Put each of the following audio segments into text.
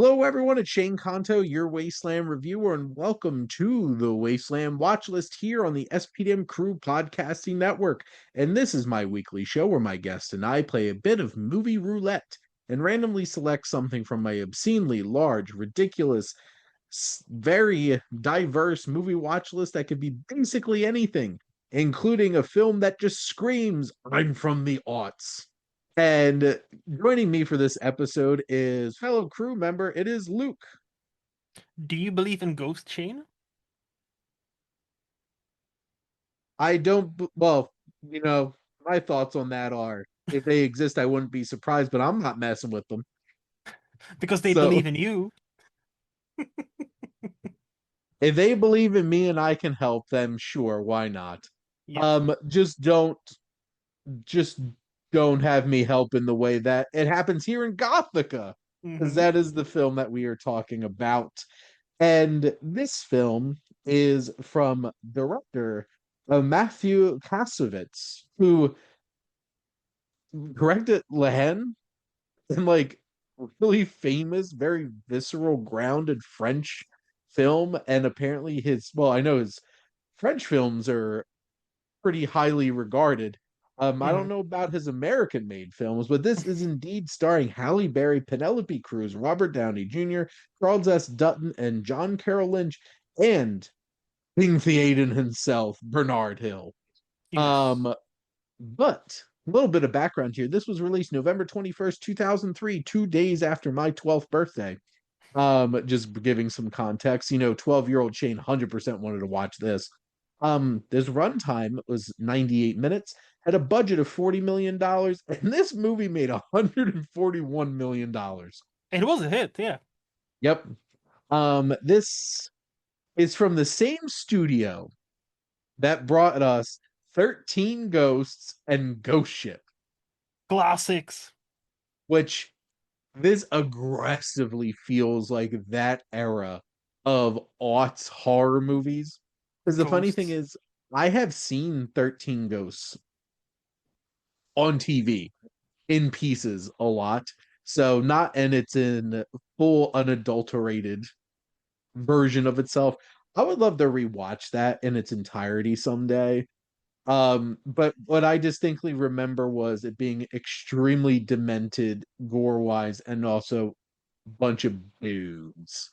Hello, everyone. It's Shane Conto, your Wasteland reviewer, and welcome to the Wasteland Watchlist here on the SPDM Crew Podcasting Network. And this is my weekly show where my guest and I play a bit of movie roulette and randomly select something from my obscenely large, ridiculous, very diverse movie watch list that could be basically anything, including a film that just screams, "I'm from the aughts." And joining me for this episode is fellow crew member, it is Luke. Do you believe in ghost Shane? I don't, well, my thoughts on that are if they exist, I wouldn't be surprised, but I'm not messing with them. Because they So believe in you. if they believe in me and I can help them, sure, why not? Yes. Just just don't have me help in the way that it happens here in Gothika, because Mm-hmm. that is the film that we are talking about. And this film is from director Matthew Kasovitz, who directed Lehen and like really famous, very visceral, grounded French film. And apparently I know his French films are pretty highly regarded. I don't Mm-hmm. know about his American made films, but this is indeed starring Halle Berry, Penelope Cruz, Robert Downey Jr., Charles S. Dutton, and John Carroll Lynch, and King Theoden himself, Bernard Hill. Yes. Um, but a little bit of background here. This was released November 21st, 2003, 2 days after my 12th birthday. Just giving some context, 12-year-old Shane 100% wanted to watch this. This runtime was 98 minutes, had a budget of $40 million, and this movie made $141 million. It was a hit, yeah. Yep. This is from the same studio that brought us 13 Ghosts and Ghost Ship, Classics. which this aggressively feels like that era of aughts horror movies. Because the funny thing Ghosts. is, I have seen 13 Ghosts on TV in pieces a lot. So not, and it's in full unadulterated version of itself. I would love to rewatch that in its entirety someday. But what I distinctly remember was it being extremely demented gore wise and also a bunch of boobs,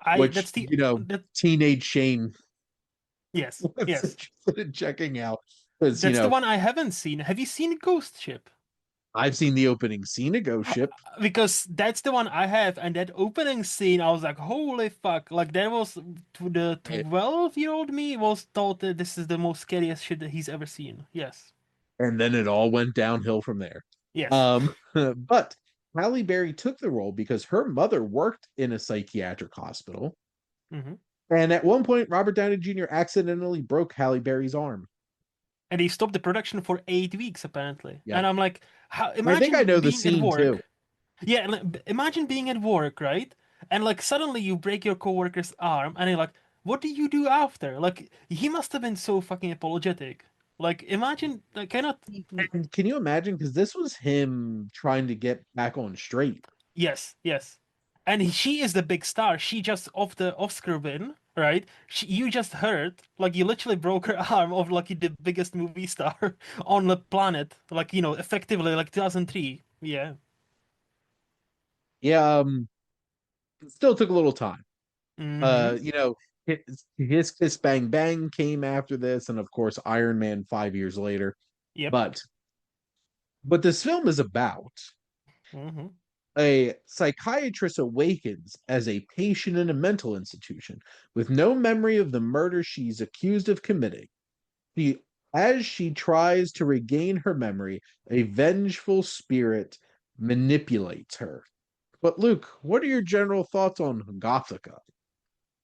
I which, that's the that teenage Shane yes, was yes. interested in checking out. Because, That's the one I haven't seen. Have you seen Ghost Ship? I've seen the opening scene of Ghost Ha- Ship. Because that's the one I have, and that opening scene, I was like, holy fuck. Like that was to the It, 12-year-old me was thought that this is the most scariest shit that he's ever seen. Yes. and then it all went downhill from there. Yes. But Halle Berry took the role because her mother worked in a psychiatric hospital. Mm-hmm. And at one point, Robert Downey Jr. accidentally broke Halle Berry's arm. And they stopped the production for 8 weeks apparently. Yep. And I'm like, how? I think I Imagine know the being at scene too. work. Yeah, imagine being at work, right? And like suddenly you break your coworker's arm, and you're like, what do you do after? Like he must have been so fucking apologetic. Like imagine, like cannot. And can you imagine? Because this was him trying to get back on straight. Yes, yes. And she is the big star. She just off the off-screen, right? You just heard, like you literally broke her arm of like the biggest movie star on the planet, like effectively like 2003. Yeah. Yeah, it still took a little time. Mm-hmm. His Kiss Bang Bang came after this, and of course Iron Man 5 years later. Yep. But what this film is about, Mm-hmm. a psychiatrist awakens as a patient in a mental institution with no memory of the murder she's accused of committing. She, as she tries to regain her memory, a vengeful spirit manipulates her. But Luke, what are your general thoughts on Gothica?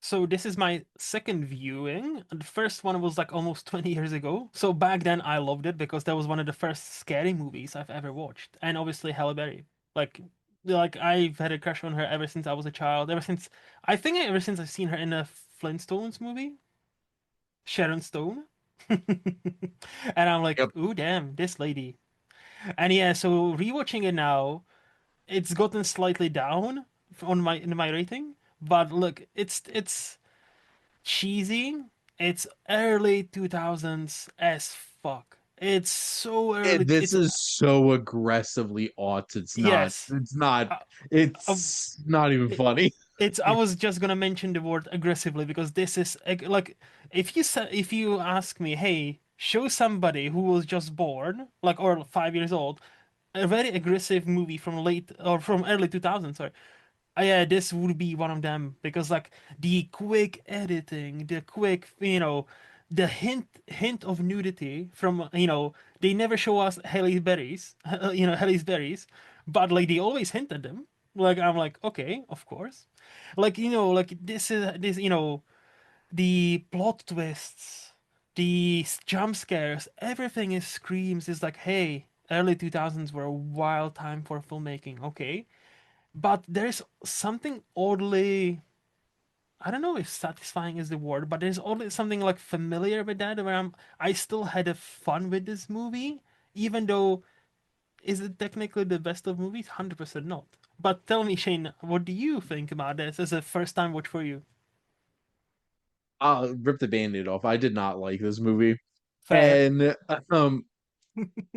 So this is my second viewing. The first one was like almost 20 years ago. So back then I loved it because that was one of the first scary movies I've ever watched. And obviously Halle Berry. Like like I've had a crush on her ever since I was a child. Ever since I've seen her in a Flintstones movie, Sharon Stone. And I'm like, Yep. ooh damn, this lady. And yeah, so rewatching it now, it's gotten slightly down. on my in my rating. But look, it's cheesy. It's early 2000s as fuck. It's so early. This It's is so aggressively aughts. It's not. yes. It's not. Uh, uh, It's not even it, funny. it's I was just gonna mention the word aggressively because this is like if you ask me, hey, show somebody who was just born, like or 5 years old, a very aggressive movie from late or from early 2000s, sorry. Yeah, this would be one of them because like the quick editing, the quick, the hint of nudity from, they never show us Haley's berries, Haley's berries, but like they always hint at them. Like I'm like, okay, of course. Like, like this, the plot twists, the jump scares, everything is screams is like, hey, early 2000s were a wild time for filmmaking, okay? But there's something oddly, I don't know if satisfying is the word, but there's oddly something like familiar with that where I still had a fun with this movie, even though is it technically the best of movies? 100% not. But tell me, Shane, what do you think about this as a first time watch for you? I'll rip the band-aid off. I did not like this movie. Fair. And um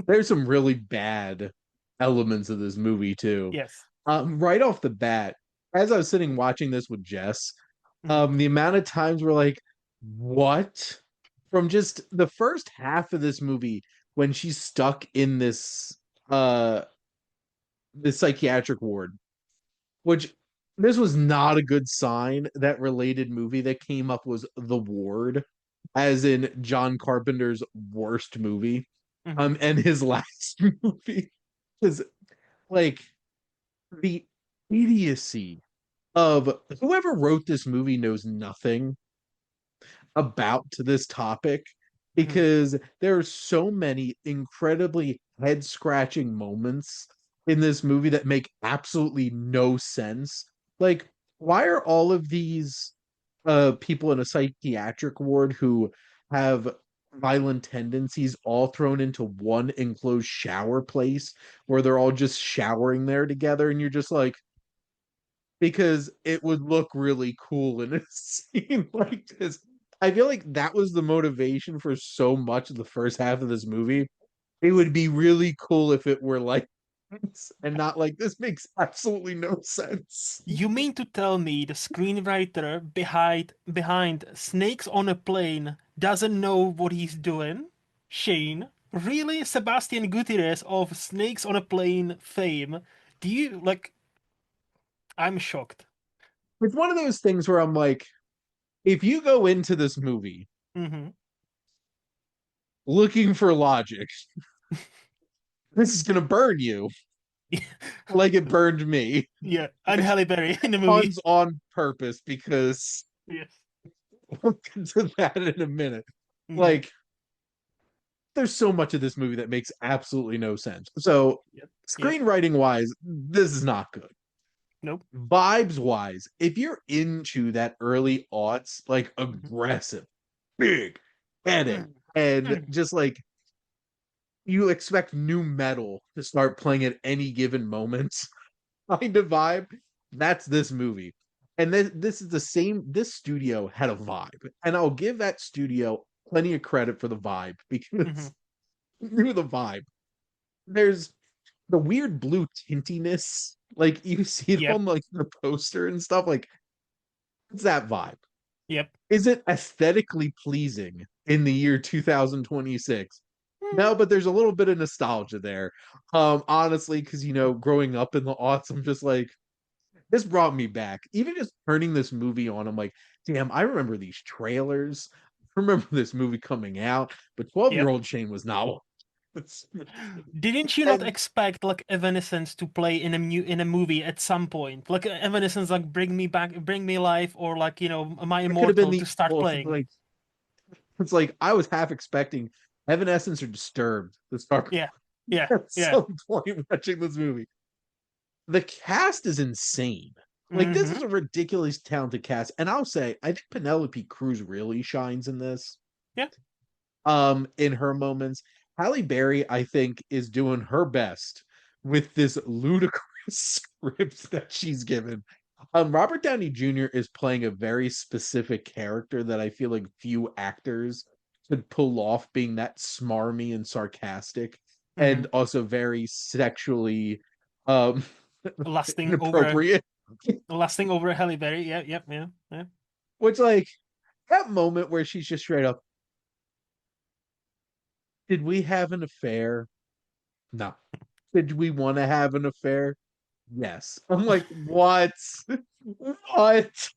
there's some really bad elements of this movie too. Yes. Right off the bat, as I was sitting watching this with Jess, Hmm. the amount of times we're like, what? From just the first half of this movie when she's stuck in uh this psychiatric ward, which this was not a good sign. That related movie that came up was The Ward, as in John Carpenter's worst movie, Hmm. and his last movie is like the idiocy of whoever wrote this movie knows nothing about this topic, Hmm. because there are so many incredibly head scratching moments in this movie that make absolutely no sense. Like, why are all of these people in a psychiatric ward who have violent tendencies all thrown into one enclosed shower place where they're all just showering there together? And you're just like, because it would look really cool in a scene like this. I feel like that was the motivation for so much of the first half of this movie. It would be really cool if it were like this and not like this. Makes absolutely no sense. You mean to tell me the screenwriter behind Snakes on a Plane doesn't know what he's doing? Shane, really? Sebastian Gutierrez of Snakes on a Plane fame. Do you like I'm shocked. It's one of those things where I'm like, if you go into this movie Hmm. looking for logic, this is gonna burn you like it burned me, Yeah, and which Halle Berry in the movie. puns on purpose because Yes. we'll get to that in a minute. Hmm. Like, there's so much of this movie that makes absolutely no sense. So, Yep. Yep. screenwriting wise, this is not good. Nope. Vibes wise, if you're into that early aughts, like Hmm. aggressive, big edit, Hmm. and Hmm. just like you expect new metal to start playing at any given moment kind of vibe, that's this movie. And this is the same, this studio had a vibe. And I'll give that studio plenty of credit for the vibe Hmm. because knew the vibe. There's the weird blue tintiness, like you see it Yep. on like the poster and stuff. Like, it's that vibe. Yep. Is it aesthetically pleasing in the year 2026? Hmm. No, but there's a little bit of nostalgia there. Honestly, because growing up in the aughts, I'm just like, this brought me back. Even just turning this movie on, I'm like, damn, I remember these trailers. I remember this movie coming out, but 12-year Yep. old Shane was not. Didn't you not And expect like Evanescence to play in a movie at some point? Like Evanescence, like Bring Me Back, Bring Me Life, or like My it could have been Immortal to the start well, playing. like it's like I was half expecting Evanescence or Disturbed to start Yeah, yeah, at yeah. some point watching this movie. The cast is insane. Like, this is Hmm. a ridiculously talented cast, and I'll say I think Penelope Cruz really shines in this. Yeah. In her moments, Halle Berry I think is doing her best with this ludicrous script that she's given. Robert Downey Jr. is playing a very specific character that I feel like few actors could pull off, being that smarmy and sarcastic, and Hmm. also very sexually um Lasting over, inappropriate. lasting over Halle Berry. Yeah, yep, yeah, yeah. Which, like, that moment where she's just straight up, did we have an affair? No. Did we want to have an affair? Yes. I'm like, what? What?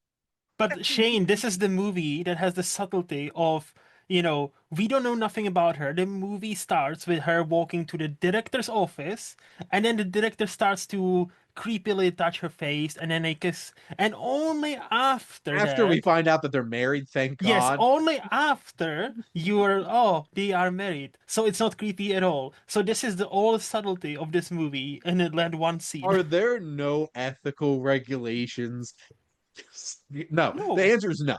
But Shane, this is the movie that has the subtlety of, we don't know nothing about her. The movie starts with her walking to the director's office, and then the director starts to creepily touch her face, and then they kiss. And only after After we that, find out that they're married, thank yes, God. only after you're, oh, they are married. So it's not creepy at all. So this is the all subtlety of this movie in that one scene. Are there no ethical regulations? No. The No, answer is no.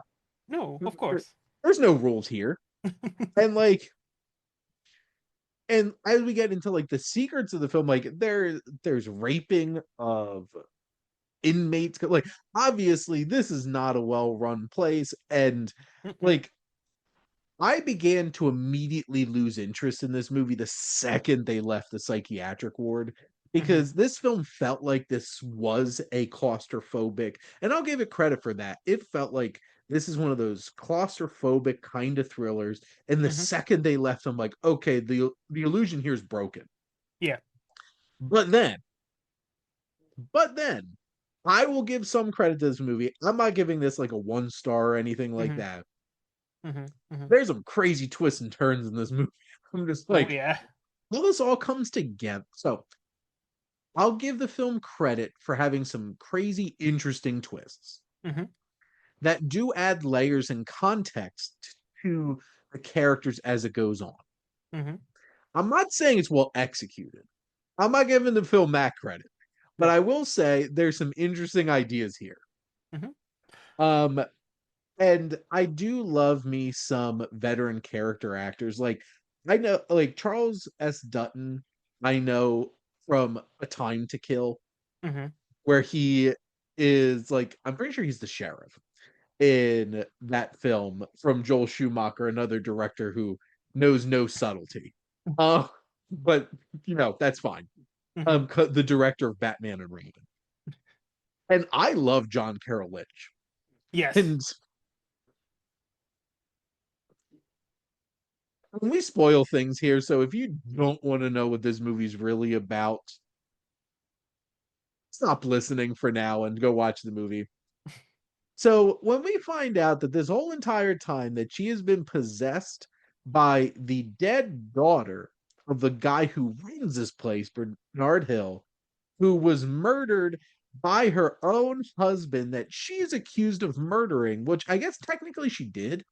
no, of course. There's no rules here. And like, and as we get into like the secrets of the film, like there's raping of inmates. Like, obviously this is not a well-run place, and Mm-mm, like I began to immediately lose interest in this movie the second they left the psychiatric ward, mm-hmm, because this film felt like this was a claustrophobic, and I'll give it credit for that. It felt like this is one of those claustrophobic kind of thrillers, and the mm-hmm. second they left, I'm like, okay, the illusion here is broken. Yeah. But then, but then, I will give some credit to this movie. I'm not giving this like a 1 star or anything like Mm-hmm, that. mm-hmm, mm-hmm. There's some crazy twists and turns in this movie. I'm just Oh like, yeah. how this all comes together. So I'll give the film credit for having some crazy, interesting twists Mm-hmm, that do add layers and context to the characters as it goes on. mm-hmm. I'm not saying it's well executed. I'm not giving the film that credit, but Yeah. I will say there's some interesting ideas here. Mm-hmm, Um, and I do love me some veteran character actors. Like, I know, like Charles S. Dutton, I know from A Time to Kill, mm-hmm. where he is like, I'm pretty sure he's the sheriff in that film from Joel Schumacher, another director who knows no subtlety. Uh, but that's fine. Mm-hmm. The director of Batman and Robin, and I love John Carroll Lynch, Yes. and we spoil things here, so if you don't want to know what this movie's really about, stop listening for now and go watch the movie. So when we find out that this whole entire time that she has been possessed by the dead daughter of the guy who runs this place, Bernard Hill, who was murdered by her own husband that she is accused of murdering, which I guess technically she did.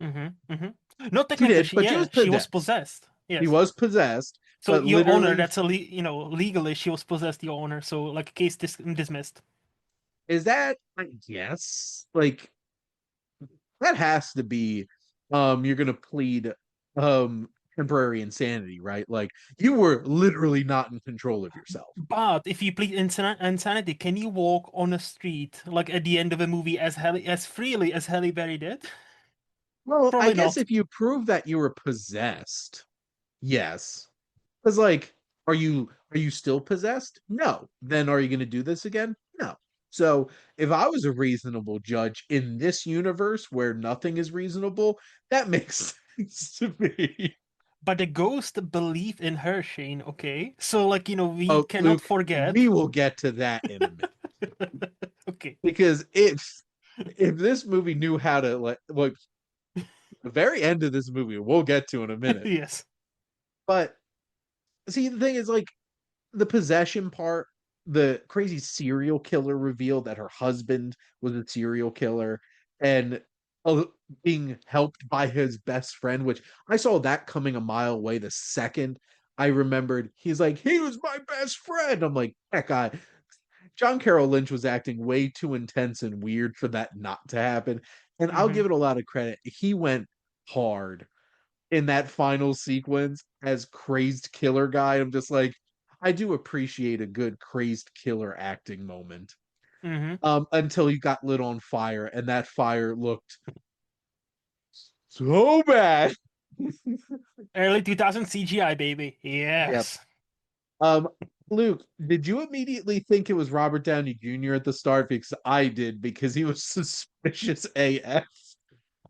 Mm-hmm. Mm-hmm. Not She technically, did, she but she yeah, was she was possessed. possessed. She Yes. was possessed, So but your honor, literally, that's legally she was possessed, your honor. So like case dismissed. is that, I guess, like, that has to be, you're gonna plead temporary insanity, right? Like, you were literally not in control of yourself. But if you plead insanity, can you walk on a street like at the end of a movie as freely as Halle Berry did? Well, I Probably guess not. if you prove that you were possessed, yes. Because, like, are you still possessed? No. Then are you gonna do this again? No. So if I was a reasonable judge in this universe where nothing is reasonable, that makes sense to me. But the ghost believed in her, Shane, okay? So like, we Oh, cannot Luke, we forget. will get to that in a minute. Okay. Because if this movie knew how to, like the very end of this movie, we'll get to in a minute. Yes. But see, the thing is, like, the possession part, the crazy serial killer reveal that her husband was a serial killer, and uh, being helped by his best friend, which I saw that coming a mile away the second I remembered he's like, he was my best friend. I'm like, that guy. John Carroll Lynch was acting way too intense and weird for that not to happen. And I'll Hmm. give it a lot of credit. He went hard in that final sequence as crazed killer guy. I'm just like, I do appreciate a good crazed killer acting moment. Mm-hmm. until you got lit on fire, and that fire looked so bad. Early 2000 CGI, baby. Yep. Yes. Um, Luke, did you immediately think it was Robert Downey Jr. at the start? Because I did, because he was suspicious AF.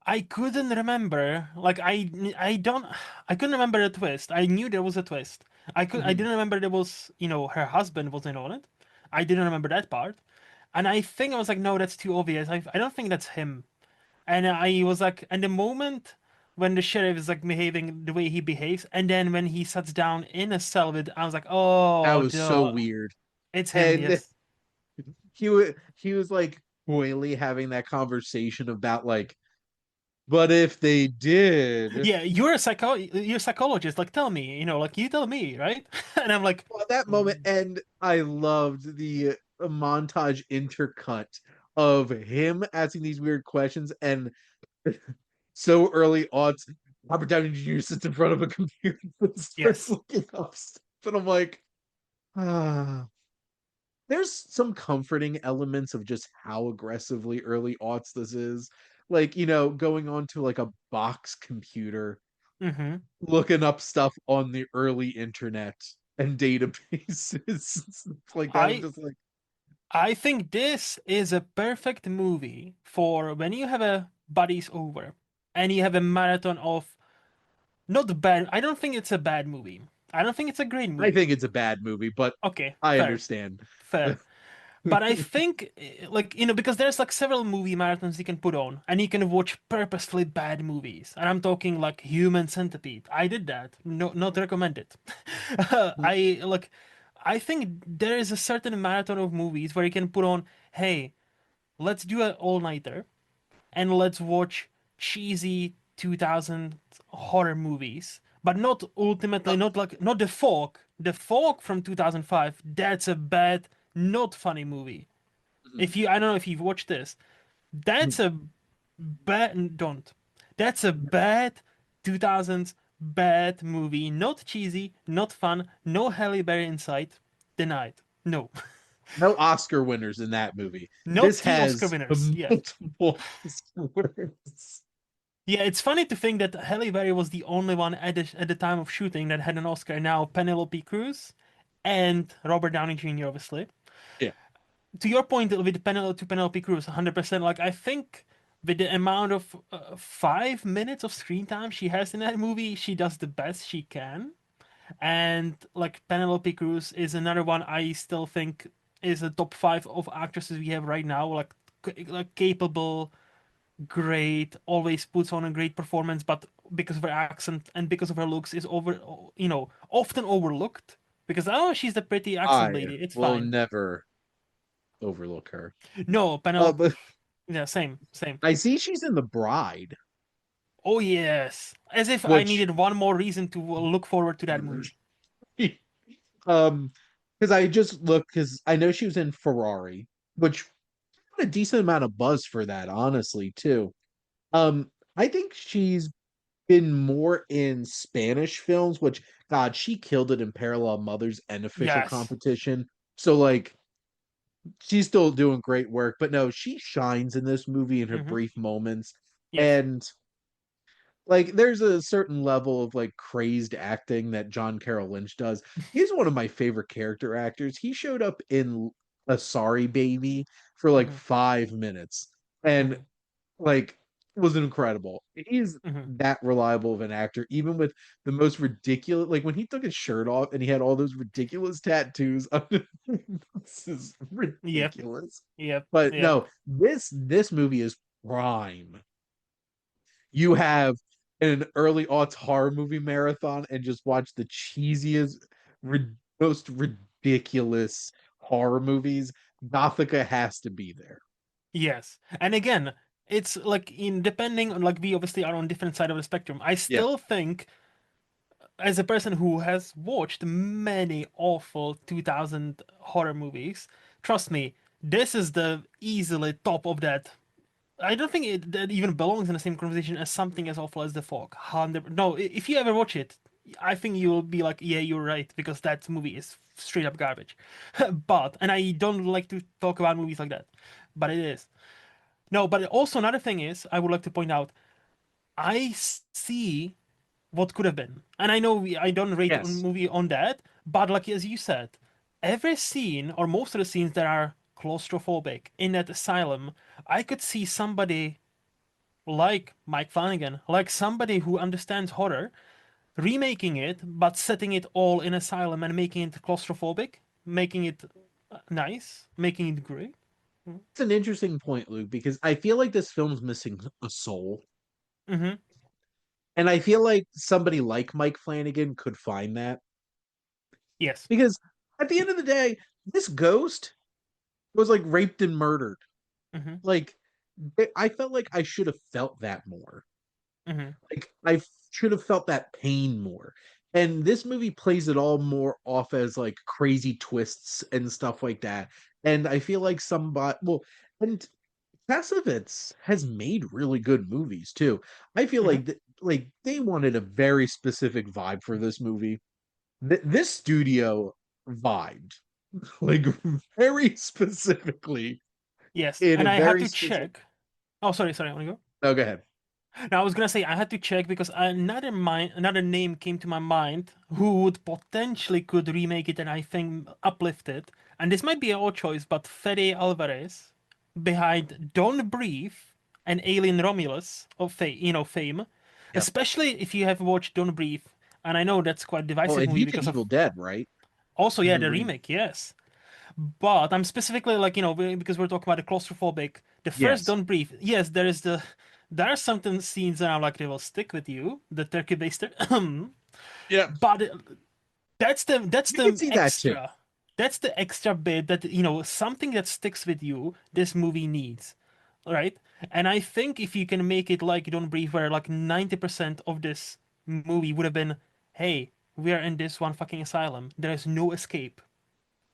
I couldn't remember. Like I don't I couldn't remember the twist. I knew there was a twist. I Mhm. didn't remember there was, her husband wasn't on it. I didn't remember that part. And I think I was like, no, that's too obvious. I don't think that's him. And I was like, and the moment when the sheriff is like behaving the way he behaves, and then when he sits down in a cell with, I was like, That oh, was so duh, weird. it's him. And Yes. he was like coyly having that conversation about like, but if they did, Yeah, you're a psychologist. Like, tell me, like you tell me, right? And I'm like, well, that moment, "Mm, and I loved the montage intercut of him asking these weird questions, and so early on, Robert Downey Jr. sits in front of a computer and starts yes. looking up stuff, and I'm like, ah. There's some comforting elements of just how aggressively early aughts this is. Like, going on to like a box computer, Hmm. looking up stuff on the early internet and databases, stuff like that. I'm I just like, I think this is a perfect movie for when you have a buddies over and you have a marathon of not bad. I don't think it's a bad movie. I don't think it's a great I movie. think it's a bad movie, but Okay, I fair, understand. fair. But I think, like, because there's like several movie marathons you can put on, and you can watch purposefully bad movies. And I'm talking like Human Centipede. I did that. No, not recommended. I like, I think there is a certain marathon of movies where you can put on, hey, let's do an all-nighter and let's watch cheesy 2000 horror movies, but not ultimately, not like, not The Fog. The Fog from 2005, that's a bad, not funny movie. I don't know if you've watched this. That's a don't. That's a bad 2000s bad movie. Not cheesy, not fun, no Halle Berry inside. Denied. No. No Oscar winners in that movie. Not This two Oscar has winners. Yes. multiple Oscar winners. Yeah, it's funny to think that Halle Berry was the only one at the time of shooting that had an Oscar. Now Penelope Cruz and Robert Downey Jr. obviously. Yeah, To your point with Penelope Cruz, 100%. Like I think with the amount of 5 minutes of screen time she has in that movie, she does the best she can. And like Penelope Cruz is another one I still think is a top five of actresses we have right now. Like capable, great, always puts on a great performance, but because of her accent and because of her looks is often overlooked. Because oh, she's the pretty accent I lady. It's will fine. never overlook her. No, Penelope. But Yeah, same, same. I see she's in The Bride, Oh yes, as if I which needed one more reason to look forward to that movie. um because I just looked because I know she was in Ferrari, which got a decent amount of buzz for that, honestly, too. I think she's been more in Spanish films, which God, she killed it in Parallel Mothers and Official Yes. Competition. So like she's still doing great work, but no, she shines in this movie in her Hmm. brief moments. Yes. And like there's a certain level of like crazed acting that John Carroll Lynch does. He's one of my favorite character actors. He showed up in A Sorry Baby for like Hmm. 5 minutes and Hmm. like was incredible. He's Hmm. that reliable of an actor, even with the most ridiculous, like when he took his shirt off and he had all those ridiculous tattoos. This is Yep. ridiculous. Yep. But Yep. no, this movie is prime. You have an early aughts horror movie marathon and just watch the cheesiest, most ridiculous horror movies. Gothika has to be there. Yes. And again, it's like in depending on, like, we obviously are on different side of the spectrum. I Yeah. still think, as a person who has watched many awful 2000 horror movies, trust me, this is the easily top of that. I don't think that even belongs in the same conversation as something as awful as The Fog. 100. No, if you ever watch it, I think you'll be like, yeah, you're right, because that movie is straight up garbage. And I don't like to talk about movies like that, but it is. No, but also another thing is, I would like to point out, I see what could have been. And I know I don't rate a Yes. movie on that, but like as you said, every scene or most of the scenes that are claustrophobic in that asylum, I could see somebody like Mike Flanagan, like somebody who understands horror, remaking it, but setting it all in asylum and making it claustrophobic, making it nice, making it great. It's an interesting point, Luke, because I feel like this film's missing a soul. Mm-hmm. And I feel like somebody like Mike Flanagan could find that. Yes. Because at the end of the day, this ghost was like raped and murdered. Mm-hmm. Like, I felt like I should have felt that more. Mm-hmm. Like, should have felt that pain more. And this movie plays it all more off as like crazy twists and stuff like that. And I feel like somebody, well, and Cassavetes has made really good movies too. I feel Mm-hmm. like like they wanted a very specific vibe for this movie. This studio vibed like very specifically Yes. in a And I had very to specific. check. Oh, sorry, I want to go. No, go ahead. Now I was gonna say I had to check because another name came to my mind who would potentially could remake it and I think uplift it. And this might be our choice, but Fede Alvarez behind Don't Breathe and Alien Romulus of fame, Yep. especially if you have watched Don't Breathe. And I know that's quite a Oh, divisive and movie he did because Evil of Dead, right? also yeah The the remake. remake, yes. But I'm specifically like, because we're talking about the claustrophobic, the first Yes. Don't Breathe. Yes, there are some scenes that are like they will stick with you, the turkey baster. Yep. But that's You can the see that too. extra. That's the extra bit that something that sticks with you. This movie needs, right? And I think if you can make it like Don't Breathe, where like 90% of this movie would have been, hey, we are in this one fucking asylum. There is no escape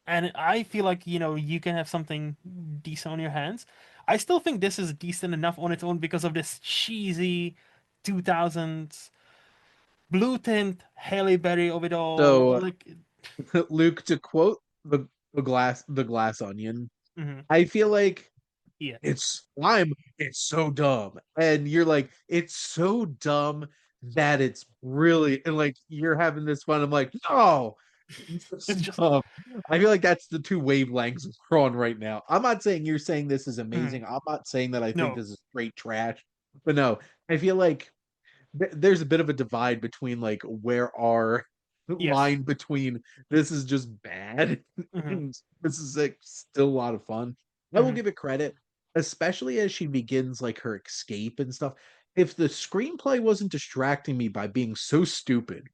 and I feel like, you can have something decent on your hands. I still think this is decent enough on its own because of this cheesy 2000s blue tint Halle Berry of it all. So, Like, Luke, to quote the glass onion, mhm, I feel like yeah. it's so dumb. And you're like, it's so dumb that it's really, and like you're having this fun. I'm like, no, it's It's just, dumb. I feel like that's the two wavelengths we're on right now. I'm not saying you're saying this is mhm, amazing. I'm not saying that I think no, this is straight trash. But no, I feel like there's a bit of a divide between like where our yes. line between this is just bad Hmm. and this is like still a lot of fun. I will Hmm. give it credit, especially as she begins like her escape and stuff. If the screenplay wasn't distracting me by being so stupid,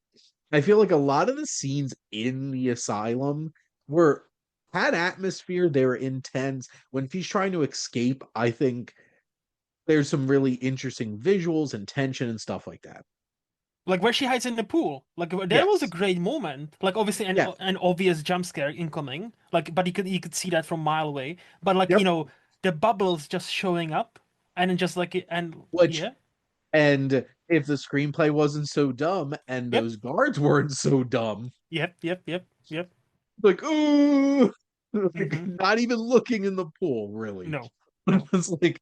I feel like a lot of the scenes in the asylum were had atmosphere, they were intense. When she's trying to escape, I think there's some really interesting visuals and tension and stuff like that. Like where she hides in the pool. Like there was a Yes. great moment. Like obviously Yeah. an obvious jump scare incoming. Like but you could see that from a mile away. But like, Yep. the bubbles just showing up and then just like and Which yeah. and if the screenplay wasn't so dumb and Yep. those guards weren't so dumb, Yep, yep, yep, yep. like ooh, like Mm-hmm. not even looking in the pool, really. No, It no. was like,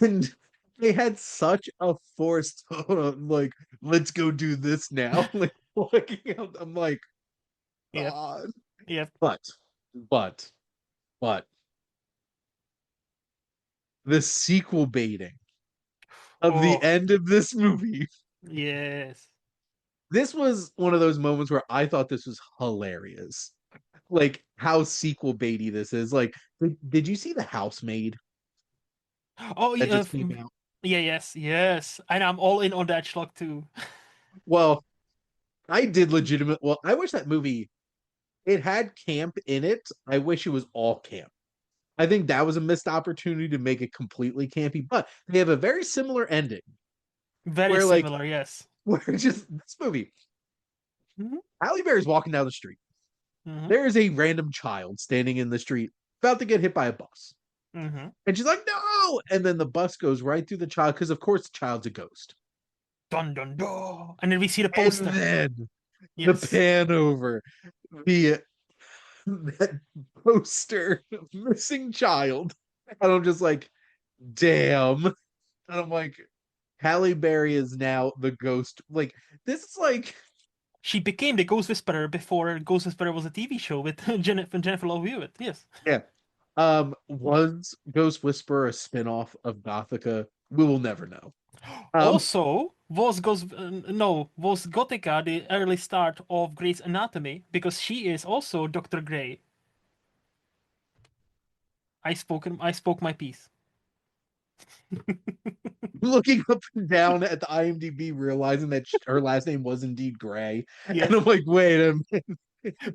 and they had such a forced tone, like, let's go do this now. Like looking out, I'm like, Yep, God. yep. But, but, but the sequel baiting of the Oh, end of this movie. yes. This was one of those moments where I thought this was hilarious. Like how sequel baity this is. Like, did you see The Housemaid Oh, that yeah. just came out? Yeah, yes, yes. And I'm all in on that schlock too. Well, I did legitimate. Well, I wish that movie it had camp in it. I wish it was all camp. I think that was a missed opportunity to make it completely campy, but they have a very similar ending Very where like similar, yes. where just this movie, Hmm. Halle Berry's walking down the street. Hmm. There is a random child standing in the street about to get hit by a bus. Hmm. And she's like, no. And then the bus goes right through the child because, of course, the child's a ghost. Dun dun dun. And then we see the And poster. then the Yes. pan over the that poster of missing child. And I'm just like, damn. And I'm like, Halle Berry is now the ghost. Like, this is like, She became the Ghost Whisperer before Ghost Whisperer was a TV show with Jennifer Love Hewitt. Yes. yeah. Was Ghost Whisperer a spin-off of Gothika? We will never know. Um, Also, was Gothika the early start of Grey's Anatomy because she is also Dr. Grey. I spoke my piece. looking up and down at the IMDb, realizing that her last name was indeed Gray, and I'm Yes. like, wait a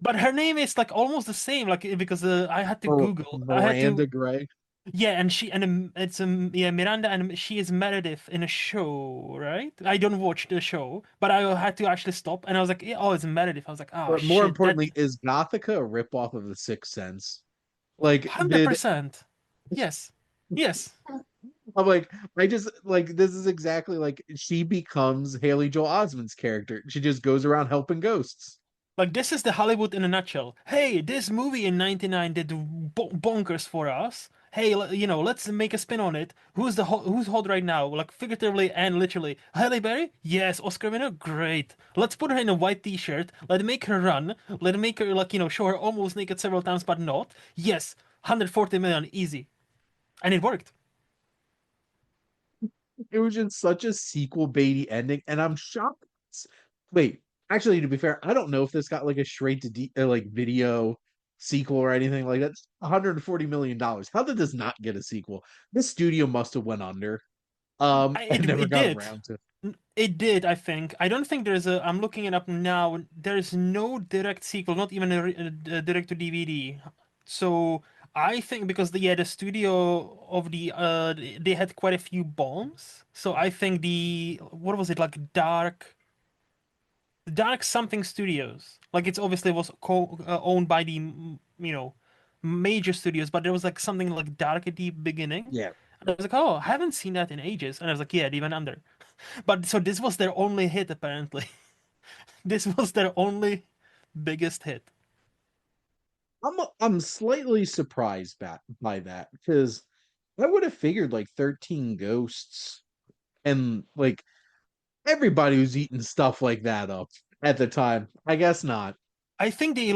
But her name is like almost the same, like because I had to minute, Google. I had Miranda to, Gray. yeah, and it's yeah, Miranda, and she is Meredith in a show, right? I don't watch the show, but I had to actually stop, and I was like, yeah, oh, it's Meredith. I was like, oh But more shit, that importantly, is Gothica a ripoff of The Sixth Sense? Like, did 100%. Yes, yes. I'm like, I just like this is exactly like she becomes Haley Joel Osment's character. She just goes around helping ghosts. Like this is the Hollywood in a nutshell. Hey, this movie in '99 did bonkers for us. Hey, let's make a spin on it. Who's hot right now? Like figuratively and literally. Halle Berry? Yes, Oscar winner. Great. Let's put her in a white T-shirt. Let make her run. Let make her show her almost naked several times, but not. Yes, 140 million easy, and it worked. It was just such a sequel baity ending, and I'm shocked. Wait, actually, to be fair, I don't know if this got like a straight to like video sequel or anything like that. It's $140 million. How did this not get a sequel? This studio must have went under, and never It got did. around to. It did, I think. I don't think there's a. I'm looking it up now. There's no direct sequel, not even a direct to DVD. So I think because the studio of they had quite a few bombs. So I think the what was it like Dark something Studios. Like it's obviously was owned by the major studios, but there was like something like Dark at the beginning. Yeah, And I was like, oh, I haven't seen that in ages. And I was like, yeah, they went under. But so this was their only hit apparently. This was their only biggest hit. I'm slightly surprised by that because I would have figured like 13 Ghosts and like everybody was eating stuff like that up at the time. I guess not. I think they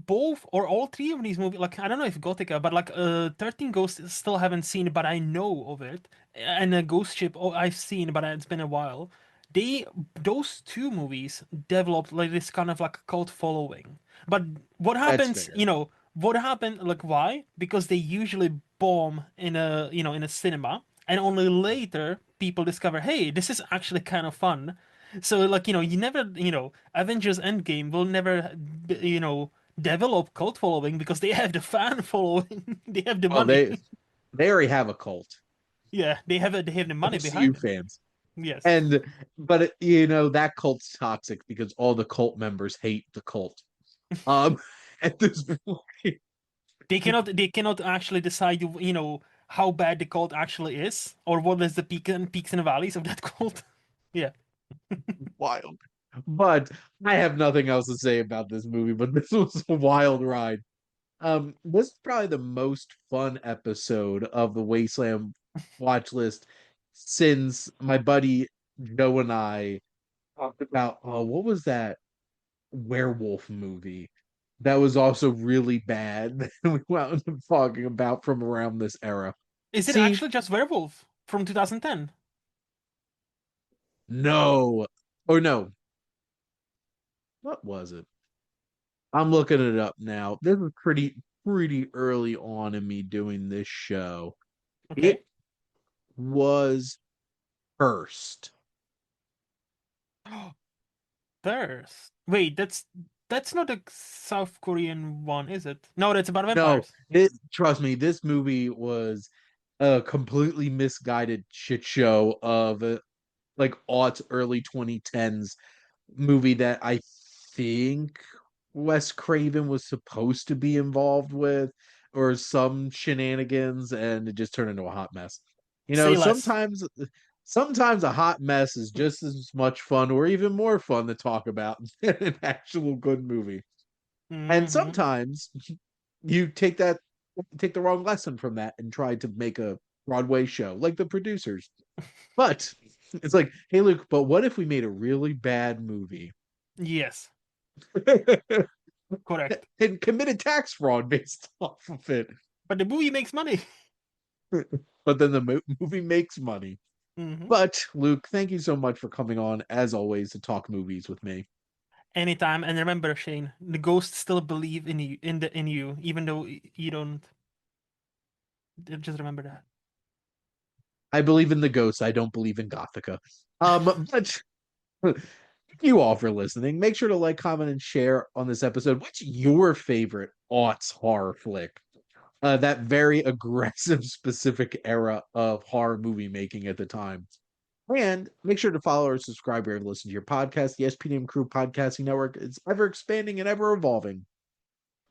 both or all three of these movies, like I don't know if Gothika, but like 13 Ghosts still haven't seen, but I know of it. And a Ghost Ship, oh, I've seen, but it's been a while. They those two movies developed like this kind of like cult following. But what That's happens, fair. what happened, like why? Because they usually bomb in a cinema, and only later people discover, hey, this is actually kind of fun. So like you never Avengers Endgame will never develop cult following because they have the fan following. They have the Well, money. they already have a cult, Yeah, they have the money MCU behind them. fans, Yes. and but that cult's toxic because all the cult members hate the cult. At this point, They cannot actually decide how bad the cult actually is or what is the peaks and valleys of that cult. Yeah. wild. But I have nothing else to say about this movie. But this was a wild ride. This is probably the most fun episode of the Wasteland watch list since my buddy Joe and I talked about what was that werewolf movie that was also really bad that we wound up talking about from around this era. Is it See, actually just Werewolf from 2010? no, or no, what was it? I'm looking it up now. This was pretty early on in me doing this show. Okay. It was first. Thirst. Wait, that's not a South Korean one, is it? No, that's about No, vampires. trust me, this movie was a completely misguided shit show of like aughts early 2010s movie that I think Wes Craven was supposed to be involved with or some shenanigans and it just turned into a hot mess. Say less. Sometimes sometimes a hot mess is just as much fun or even more fun to talk about than an actual good movie. And Mm-hmm. sometimes you take the wrong lesson from that and try to make a Broadway show like the producers. But it's like, hey Luke, but what if we made a really bad movie Yes, correct. and committed tax fraud based off of it? But the movie makes money. But then the movie makes money. Mm-hmm. But Luke, thank you so much for coming on as always to talk movies with me. Anytime. And remember, Shane, the ghosts still believe in you, in you, even though you don't. Just remember that. I believe in the ghosts. I don't believe in Gothika. But thank you all for listening. Make sure to like, comment, and share on this episode. What's your favorite aughts horror flick? That very aggressive, specific era of horror movie making at the time. And make sure to follow or subscribe or listen to your podcast. The SPDM Crew Podcasting Network is ever expanding and ever evolving.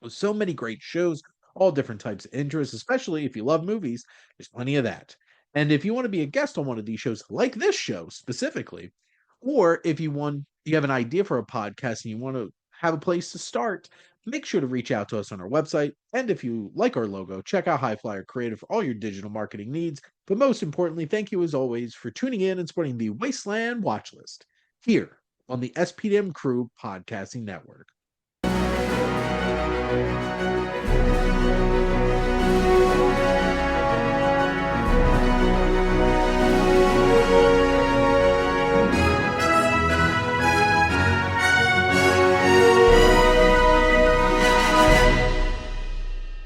With so many great shows, all different types of interests, especially if you love movies, there's plenty of that. And if you want to be a guest on one of these shows, like this show specifically, or if you have an idea for a podcast and you want to have a place to start, make sure to reach out to us on our website. And if you like our logo, check out HiFlyer Creative for all your digital marketing needs. But most importantly, thank you as always for tuning in and supporting the Wasteland Watchlist here on the SPDM Crew Podcasting Network.